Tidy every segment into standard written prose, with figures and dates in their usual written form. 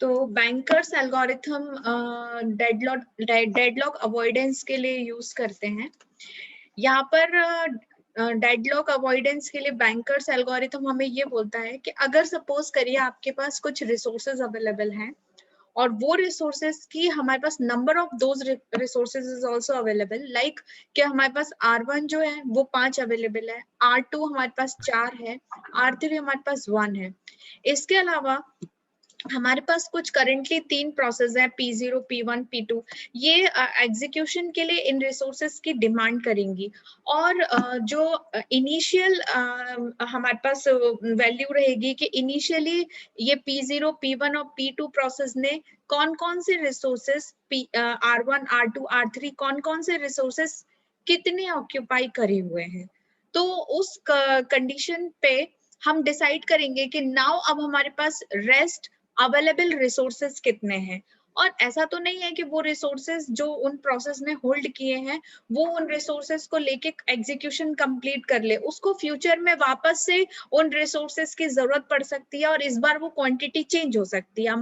तो bankers algorithm deadlock avoidance के लिए यूज करते हैं। यहाँ पर डेडलॉक अवॉइडेंस के लिए बैंकर्स एल्गोरिथम हमें ये बोलता है कि अगर सपोज करिए आपके पास कुछ रिसोर्सेज अवेलेबल हैं और वो रिसोर्सेज की हमारे पास number of those resources is also available, like कि हमारे पास R1 जो है वो 5 अवेलेबल है, R2 हमारे पास 4 है, R3 हमारे पास 1 है। इसके अलावा हमारे पास कुछ करेंटली 3 प्रोसेस है, P0, P1, P2। ये एग्जीक्यूशन के लिए इन रिसोर्सेस की डिमांड करेंगी और जो इनिशियल हमारे पास वैल्यू रहेगी कि इनिशियली ये P0, P1 और P2 प्रोसेस ने कौन कौन से रिसोर्सेस R1, R2, R3 कौन कौन से रिसोर्सेस कितने ऑक्यूपाई करे हुए हैं। तो उस कंडीशन पे हम डिसाइड करेंगे कि नाउ अब हमारे पास रेस्ट अवेलेबल रिसोर्सेज कितने हैं। और ऐसा तो नहीं है कि वो रिसोर्सेज जो उन प्रोसेस ने होल्ड किए हैं वो उन रिसोर्सेज को लेके एग्जीक्यूशन कंप्लीट कर ले, उसको फ्यूचर में वापस से उन रिसोर्सेज की जरूरत पड़ सकती है और इस बार वो क्वांटिटी चेंज हो सकती है।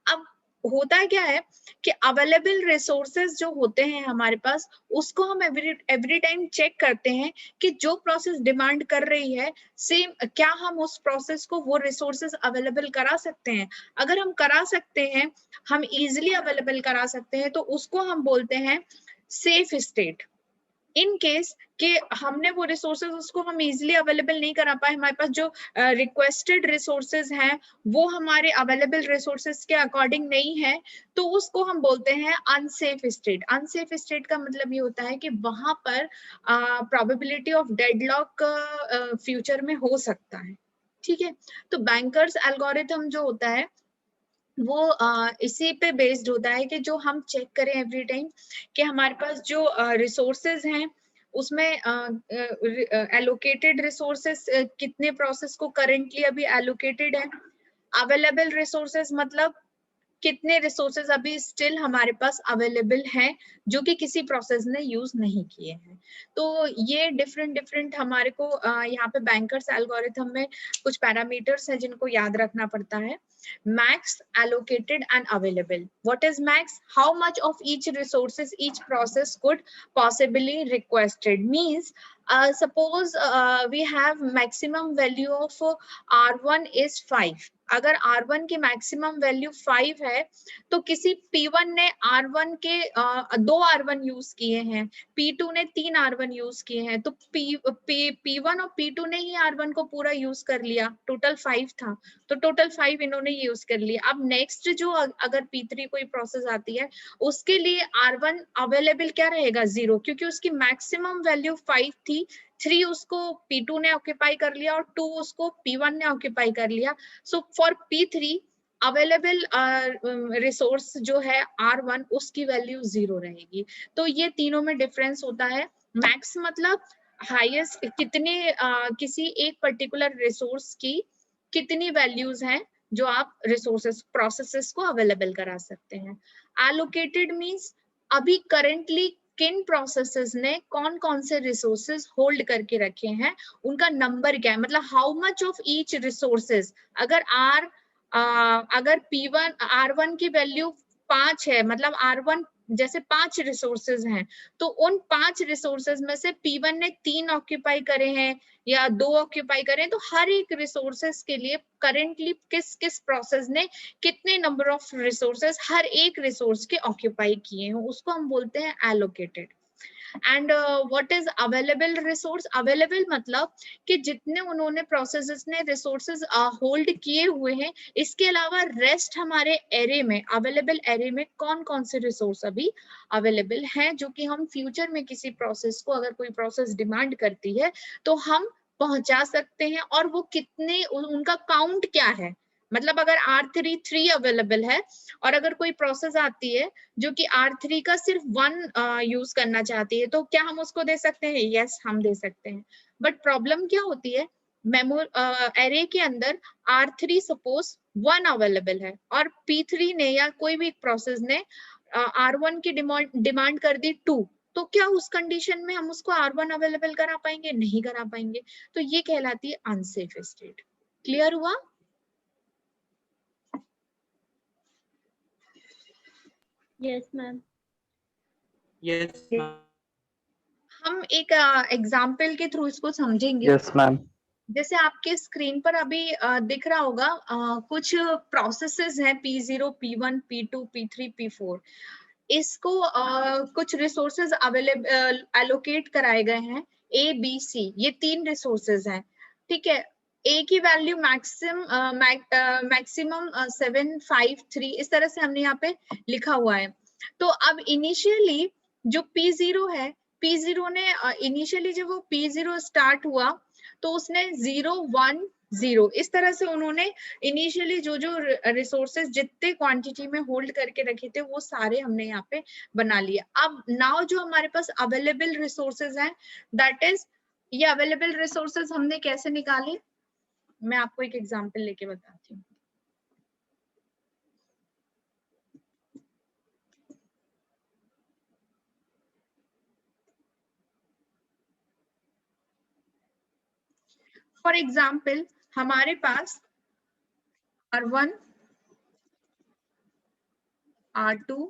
अब होता क्या है कि अवेलेबल रिसोर्सेज जो होते हैं हमारे पास, उसको हम एवरी टाइम चेक करते हैं कि जो प्रोसेस डिमांड कर रही है सेम क्या हम उस प्रोसेस को वो रिसोर्सेज अवेलेबल करा सकते हैं। अगर हम करा सकते हैं, हम इजीली अवेलेबल करा सकते हैं, तो उसको हम बोलते हैं सेफ स्टेट। इन केस कि हमने वो रिसोर्सेज उसको हम इजीली अवेलेबल नहीं करा पाए, हमारे पास जो रिक्वेस्टेड रिसोर्सेज हैं वो हमारे अवेलेबल रिसोर्सेज के अकॉर्डिंग नहीं है, तो उसको हम बोलते हैं अनसेफ स्टेट। अनसेफ स्टेट का मतलब ये होता है कि वहां पर प्रोबेबिलिटी ऑफ डेडलॉक फ्यूचर में हो सकता है। ठीक है, तो बैंकर्स एल्गोरिथम जो होता है वो इसी पे बेस्ड होता है कि जो हम चेक करें एवरी टाइम कि हमारे पास जो रिसोर्सेज हैं उसमें एलोकेटेड रिसोर्सेज कितने प्रोसेस को करेंटली अभी एलोकेटेड है। अवेलेबल रिसोर्सेज मतलब कितने रिसोर्सेज अभी स्टिल हमारे पास अवेलेबल हैं जो कि किसी प्रोसेस ने यूज नहीं किए हैं। तो ये डिफरेंट हमारे को यहाँ पे बैंकर्स एल्गोरिथम में कुछ पैरामीटर्स हैं जिनको याद रखना पड़ता है। Max, allocated and available. What is max? How much of each resources each process could possibly requested. Means suppose we have maximum value of R1 is 5। अगर R1 की मैक्सिमम वैल्यू 5 है तो किसी P1 ने R1 के 2 R1 use किए हैं, P2 ने 3 R1 यूज किए हैं, तो P1 और P2 ने ही R1 को पूरा यूज कर लिया, टोटल 5 था तो टोटल 5 इन्होंने यूज कर लिया। अब नेक्स्ट जो अगर P3 कोई प्रोसेस आती है उसके लिए R1 अवेलेबल क्या रहेगा? 0, क्योंकि उसकी मैक्सिमम वैल्यू 5 थी, 3 उसको P2 ने ऑक्यूपाई कर लिया और 2 उसको P1 ने ऑक्यूपाई कर लिया। So for P3 available resource जो है R1 उसकी वैल्यू 0 रहेगी। तो ये तीनों में डिफरेंस होता है। मैक्स मतलब हाईएस्ट कितने किसी एक पर्टिकुलर रिसोर्स की कितनी वैल्यूज हैं जो आप रिसोर्सेस प्रोसेसेस को अवेलेबल करा सकते हैं। एलोकेटेड मींस अभी करेंटली किन प्रोसेसेस ने कौन कौन से रिसोर्सेज होल्ड करके रखे हैं, उनका नंबर क्या है, मतलब how much of each resources. अगर P1 R1 की वैल्यू 5 है, मतलब R1 जैसे 5 रिसोर्सेज हैं, तो उन 5 रिसोर्सेज में से P1 ने 3 ऑक्यूपाई करे हैं या 2 ऑक्यूपाई करे हैं, तो हर एक रिसोर्सेज के लिए करेंटली किस किस प्रोसेस ने कितने नंबर ऑफ रिसोर्सेज हर एक रिसोर्स के ऑक्यूपाई किए हैं, उसको हम बोलते हैं allocated. And what is available resource? Available मतलब कि जितने उन्होंने प्रोसेसेस ने रिसोर्सेज होल्ड किए हुए हैं, इसके अलावा रेस्ट हमारे एरे में, अवेलेबल एरे में कौन कौन से रिसोर्स अभी अवेलेबल हैं जो कि हम फ्यूचर में किसी प्रोसेस को, अगर कोई प्रोसेस डिमांड करती है तो हम पहुंचा सकते हैं, और वो कितने, उनका काउंट क्या है। मतलब अगर R3 3 अवेलेबल है और अगर कोई प्रोसेस आती है जो कि R3 का सिर्फ 1 यूज करना चाहती है, तो क्या हम उसको दे सकते हैं? यस, हम दे सकते हैं। बट प्रॉब्लम क्या होती है, एरे के अंदर R3 सपोज 1 अवेलेबल है और P3 ने या कोई भी प्रोसेस ने R1 की डिमांड कर दी 2, तो क्या उस कंडीशन में हम उसको R1 अवेलेबल करा पाएंगे? नहीं करा पाएंगे। तो ये कहलाती है अनसेफ स्टेट। क्लियर हुआ? Yes ma'am. Yes ma'am. हम एक एग्जाम्पल के थ्रू इसको समझेंगे। Yes ma'am. जैसे आपके स्क्रीन पर अभी दिख रहा होगा कुछ प्रोसेसेस हैं P0, P1, P2, P3, P4। इसको कुछ रिसोर्सेज अवेलेबल एलोकेट कराए गए हैं A, B, C, ये 3 रिसोर्सेज हैं, ठीक है। A की वैल्यू मैक्सिमम 753 इस तरह से हमने यहाँ पे लिखा हुआ है। तो अब इनिशियली जो P0 है, P0 ने इनिशियली जब वो P0 स्टार्ट हुआ तो उसने 0, 1, 0 इस तरह से उन्होंने इनिशियली जो जो रिसोर्सेज जितने क्वांटिटी में होल्ड करके रखे थे वो सारे हमने यहाँ पे बना लिए। अब नाउ जो हमारे पास अवेलेबल रिसोर्सेज हैं, दैट इज ये अवेलेबल रिसोर्सेज हमने कैसे निकाले, मैं आपको एक एग्जांपल लेके बताती हूँ। फॉर एग्जाम्पल हमारे पास R1, R2,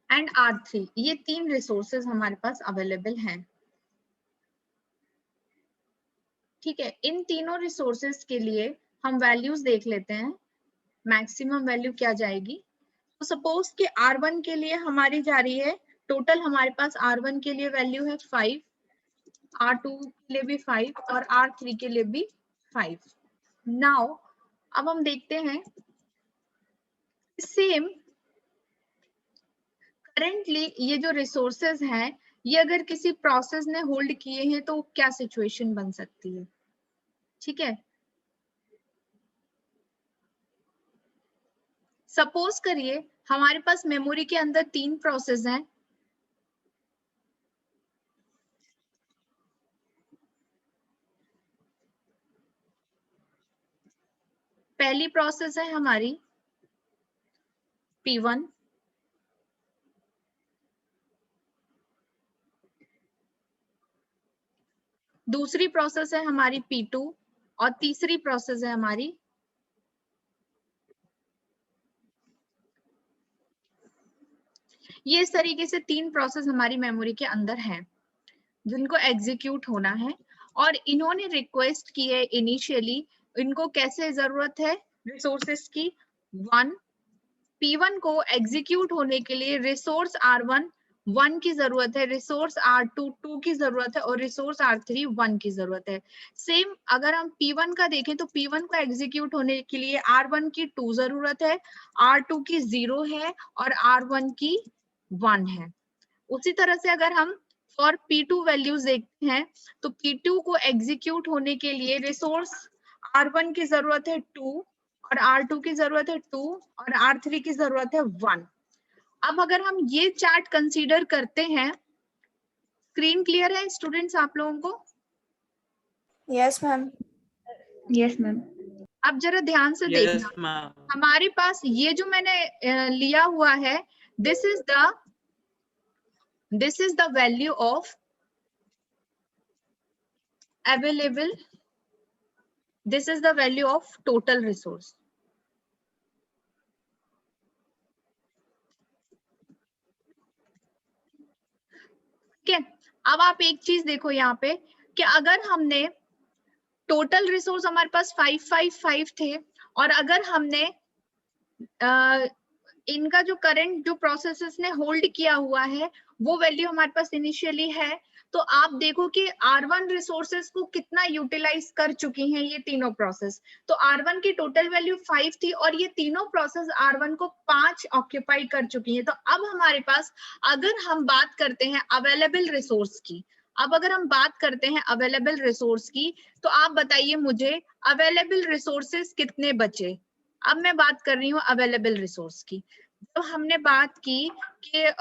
एंड R3 ये 3 रिसोर्सेज हमारे पास अवेलेबल हैं, ठीक है। इन तीनों रिसोर्सेज के लिए हम वैल्यूज देख लेते हैं, मैक्सिमम वैल्यू क्या जाएगी। तो सपोज कि R1 के लिए हमारी जा रही है, टोटल हमारे पास R1 के लिए वैल्यू है 5, R2 के लिए भी 5 और R3 के लिए भी 5। नाउ अब हम देखते हैं सेम करेंटली ये जो रिसोर्सेज हैं ये अगर किसी प्रोसेस ने होल्ड किए हैं तो क्या सिचुएशन बन सकती है, ठीक है। सपोज करिए हमारे पास मेमोरी के अंदर 3 प्रोसेस हैं, पहली प्रोसेस है हमारी P1, दूसरी प्रोसेस है हमारी P2 और तीसरी प्रोसेस है हमारी ये इस तरीके से 3 प्रोसेस हमारी मेमोरी के अंदर हैं जिनको एग्जीक्यूट होना है और इन्होंने रिक्वेस्ट की है इनिशियली, इनको कैसे जरूरत है रिसोर्सेस की। P1 को एग्जीक्यूट होने के लिए रिसोर्स R1 1 की जरूरत है, रिसोर्स R2 2 की जरूरत है और रिसोर्स R3 1 की जरूरत है। सेम अगर हम P1 का देखें तो P1 को एग्जीक्यूट होने के लिए R1 की 2 जरूरत है, R2 की 0 है और R1 की 1 है। उसी तरह से अगर हम फॉर P2 वैल्यूज देखते हैं तो P2 को एग्जीक्यूट होने के लिए रिसोर्स R1 की जरूरत है 2 और R2 की जरूरत है 2 और R3 की जरूरत है 1। अब अगर हम ये चार्ट कंसीडर करते हैं, स्क्रीन क्लियर है स्टूडेंट्स आप लोगों को? Yes ma'am. Yes ma'am. अब जरा ध्यान से देखना, हमारे पास ये जो मैंने लिया हुआ है this is the value of available, this is the value of total resource, ठीक है। अब आप एक चीज देखो यहाँ पे कि अगर हमने टोटल रिसोर्स हमारे पास 555 थे और अगर हमने इनका जो करंट जो प्रोसेसेस ने होल्ड किया हुआ है वो वैल्यू हमारे पास इनिशियली है, तो आप देखो कि R1 रिसोर्सेस को कितना यूटिलाइज कर चुकी हैं ये तीनों प्रोसेस। तो R1 की टोटल वैल्यू 5 थी और ये तीनों प्रोसेस R1 को 5 ऑक्यूपाई कर चुकी हैं। तो अब हमारे पास अगर हम बात करते हैं अवेलेबल रिसोर्स की, अब अगर हम बात करते हैं अवेलेबल रिसोर्स की तो आप बताइए मुझे अवेलेबल रिसोर्सेस कितने बचे। अब मैं बात कर रही हूँ अवेलेबल रिसोर्स की। तो हमने बात की कि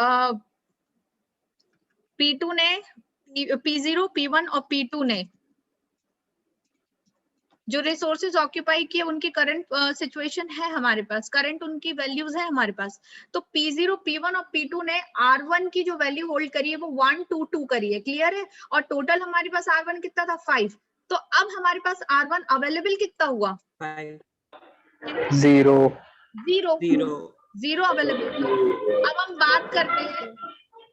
P2 ने P0, P1 और P2 ने जो रिसोर्सेज ऑक्यूपाई किए उनकी करंट सिचुएशन है हमारे पास, करंट उनकी वैल्यूज है हमारे पास। तो P0, P1 और P2 ने R1 की जो वैल्यू होल्ड करी है वो 1, 2, 2 करी है, क्लियर है। और टोटल हमारे पास R1 कितना था 5। तो अब हमारे पास R1 अवेलेबल कितना हुआ 5। 0 जीरो 0 जीरो अवेलेबल। अब हम बात करते हैं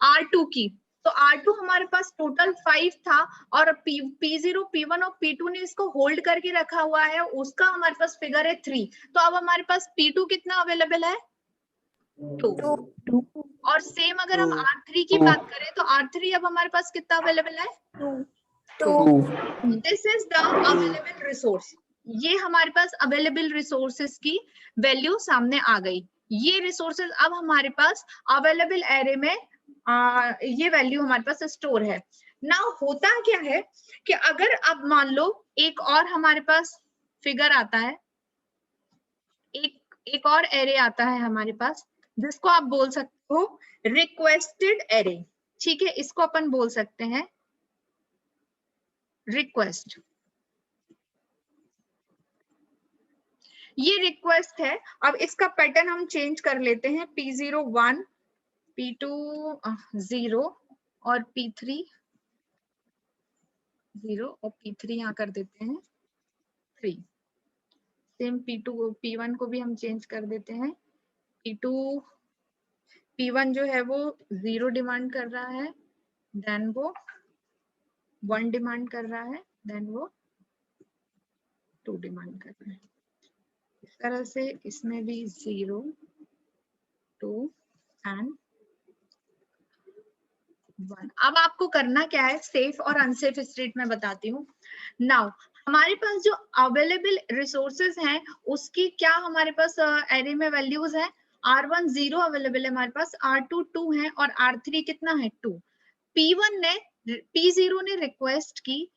R2 की। तो R2 हमारे पास टोटल 5 था और P0, P1 और P2 ने इसको होल्ड करके रखा हुआ है, उसका हमारे पास फिगर है 3। तो अब हमारे पास P2 कितना अवेलेबल है? 2। और सेम अगर हम 2 R3 की बात करें तो R3 अब हमारे पास कितना अवेलेबल है? 2 this is the available resource. ये हमारे पास अवेलेबल रिसोर्सेस की वैल्यू सामने आ गई। ये रिसोर्सेस अब हमारे पास अवेलेबल एरे में ये वैल्यू हमारे पास स्टोर है। नाउ होता क्या है कि अगर अब मान लो एक और हमारे पास फिगर आता है, एक और एरे आता है हमारे पास, जिसको आप बोल सकते हो रिक्वेस्टेड एरे। ठीक है, इसको अपन बोल सकते हैं रिक्वेस्ट। ये रिक्वेस्ट है। अब इसका पैटर्न हम चेंज कर लेते हैं, P0 1, P2 0 और P3 0 और P3 यहाँ कर देते हैं 3। सेम P2 P1 को भी हम चेंज कर देते हैं। P1 जो है वो 0 डिमांड कर रहा है, देन वो 1 डिमांड कर रहा है, देन वो 2 डिमांड कर रहा है। इस तरह से इसमें भी 0 2 एंड 1। अब आपको करना क्या है, सेफ और अनसेफ स्टेट में बताती हूँ। नाउ हमारे पास जो अवेलेबल रिसोर्सेज हैं उसकी क्या हमारे पास एरे में वैल्यूज है? R1 0 अवेलेबल है हमारे पास, R2 2 है और R3 कितना है? 2। P0 ने रिक्वेस्ट की,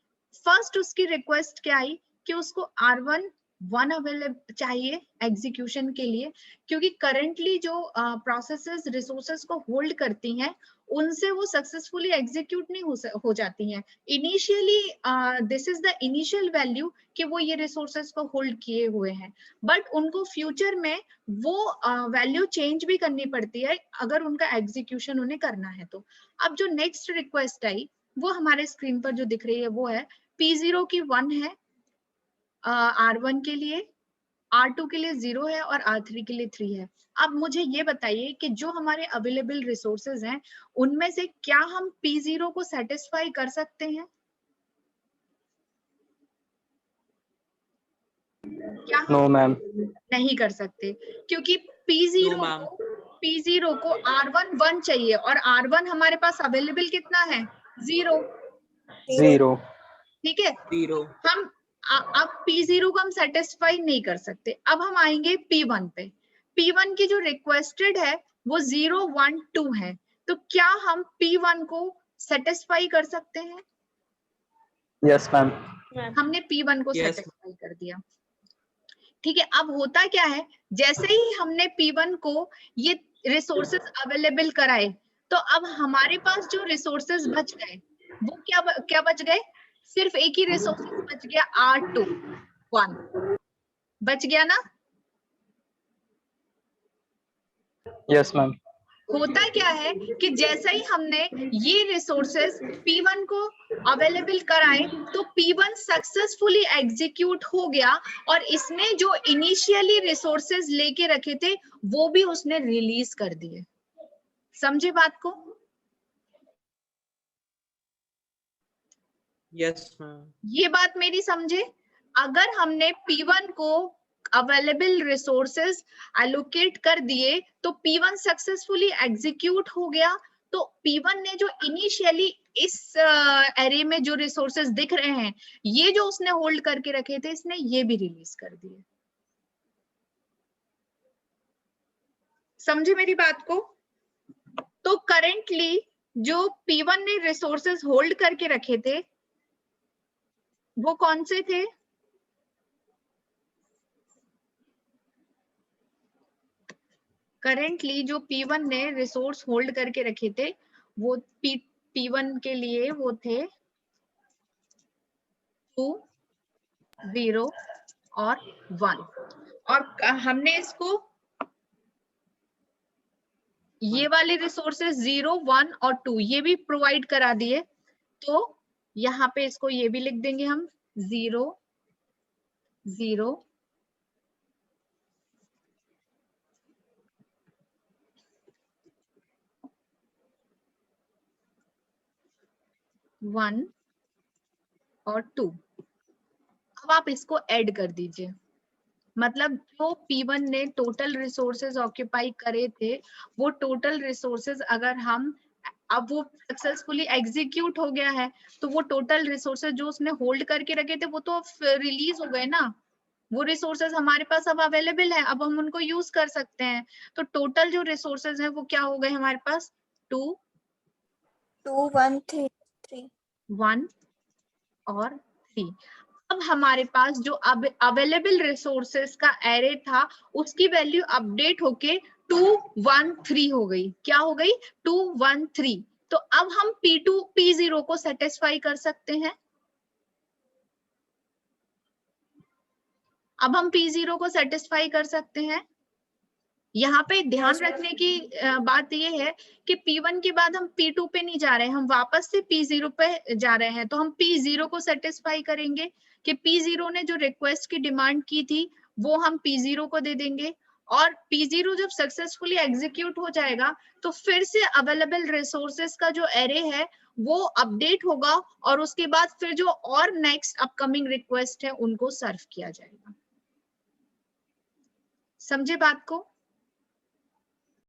फर्स्ट उसकी रिक्वेस्ट क्या आई कि उसको R1 1 अवेलेबल चाहिए एग्जीक्यूशन के लिए, क्योंकि करंटली जो प्रोसेसेस रिसोर्सेज को होल्ड करती हैं उनसे वो सक्सेसफुली एग्जीक्यूट नहीं हो जाती हैं। Initially this is the initial value कि वो ये रिसोर्सेज को होल्ड किए हुए हैं, बट उनको फ्यूचर में वो वैल्यू चेंज भी करनी पड़ती है अगर उनका एग्जीक्यूशन उन्हें करना है तो। अब जो नेक्स्ट रिक्वेस्ट आई वो हमारे स्क्रीन पर जो दिख रही है वो है P0 की 1 है, R1 के लिए, R2 के लिए 0 है और R3 के लिए 3 है। अब मुझे ये बताइए कि जो हमारे अवेलेबल रिसोर्सेज हैं उनमें से क्या हम P0 को सेटिस्फाई कर सकते हैं? क्या हम नो मैम नहीं कर सकते, क्योंकि No, ma'am. P0 को R1 1 चाहिए और R1 हमारे पास अवेलेबल कितना है? 0। 0 ठीक है, 0 हम अब P0 को हम सेटिस्फाई नहीं कर सकते। अब हम आएंगे P1 पे। P1 की जो रिक्वेस्टेड है वो 0 1 2 है, तो क्या हम P1 को सेटिस्फाई कर सकते हैं? यस मैम हमने P1 को Yes. सेटिस्फाई कर दिया। ठीक है, अब होता क्या है, जैसे ही हमने P1 को ये रिसोर्सेज अवेलेबल कराए तो अब हमारे पास जो रिसोर्सेज बच गए वो क्या बच गए? सिर्फ एक ही रिसोर्सेज बच गया, R2 1 बच गया ना। यस मैम होता क्या है कि जैसे ही हमने ये रिसोर्सेज P1 को अवेलेबल कराए तो P1 सक्सेसफुली एग्जीक्यूट हो गया और इसने जो इनिशियली रिसोर्सेज लेके रखे थे वो भी उसने रिलीज कर दिए। समझे बात को? Yes, ma'am. ये बात मेरी समझे। अगर हमने P1 को अवेलेबल रिसोर्सेज एलोकेट कर दिए तो P1 सक्सेसफुली एग्जीक्यूट हो गया, तो P1 ने जो इनिशियली इस एरे में जो रिसोर्सेज दिख रहे हैं ये जो उसने होल्ड करके रखे थे इसने ये भी रिलीज कर दिए। समझे मेरी बात को? तो करेंटली जो P1 ने रिसोर्सेज होल्ड करके रखे थे वो कौन से थे? करेंटली जो P1 ने रिसोर्स होल्ड करके रखे थे वो P1 के लिए वो थे 2 0 और 1, और हमने इसको ये वाले रिसोर्सेज 0 1 और 2 ये भी प्रोवाइड करा दिए, तो यहाँ पे इसको ये भी लिख देंगे हम 0 0 1 और 2। अब आप इसको ऐड कर दीजिए, मतलब जो P1 ने टोटल रिसोर्सेज ऑक्यूपाई करे थे, वो टोटल रिसोर्सेज अगर हम, अब वो सक्सेसफुली एग्जीक्यूट हो गया है, तो वो टोटल रिसोर्सेज जो उसने होल्ड करके रखे थे वो तो रिलीज हो गए ना, वो रिसोर्सेज हमारे पास अब अवेलेबल है, अब हम उनको यूज कर सकते हैं। तो टोटल जो रिसोर्सेज है वो क्या हो गए हमारे पास, 2 2 1 3 3 1 और 3। अब हमारे पास जो अब अवेलेबल रिसोर्सेस का एरे था उसकी वैल्यू अपडेट होके 2 1 3 हो गई। क्या हो गई, 2 1 3। तो अब हम P2 P0 को सेटिस्फाई कर सकते हैं। अब हम P0 को सेटिस्फाई कर सकते हैं। यहाँ पे ध्यान रखने की बात ये है कि P1 के बाद हम P2 पे नहीं जा रहे हैं, हम वापस से P0 पे जा रहे हैं। तो हम P0 को सेटिस्फाई करेंगे कि P0 ने जो रिक्वेस्ट की डिमांड की थी वो हम P0 को दे देंगे, और P0 जब सक्सेसफुली एग्जीक्यूट हो जाएगा तो फिर से अवेलेबल रिसोर्सेस का जो एरे है वो अपडेट होगा, और उसके बाद फिर जो और नेक्स्ट अपकमिंग रिक्वेस्ट है उनको सर्व किया जाएगा। समझे बात को?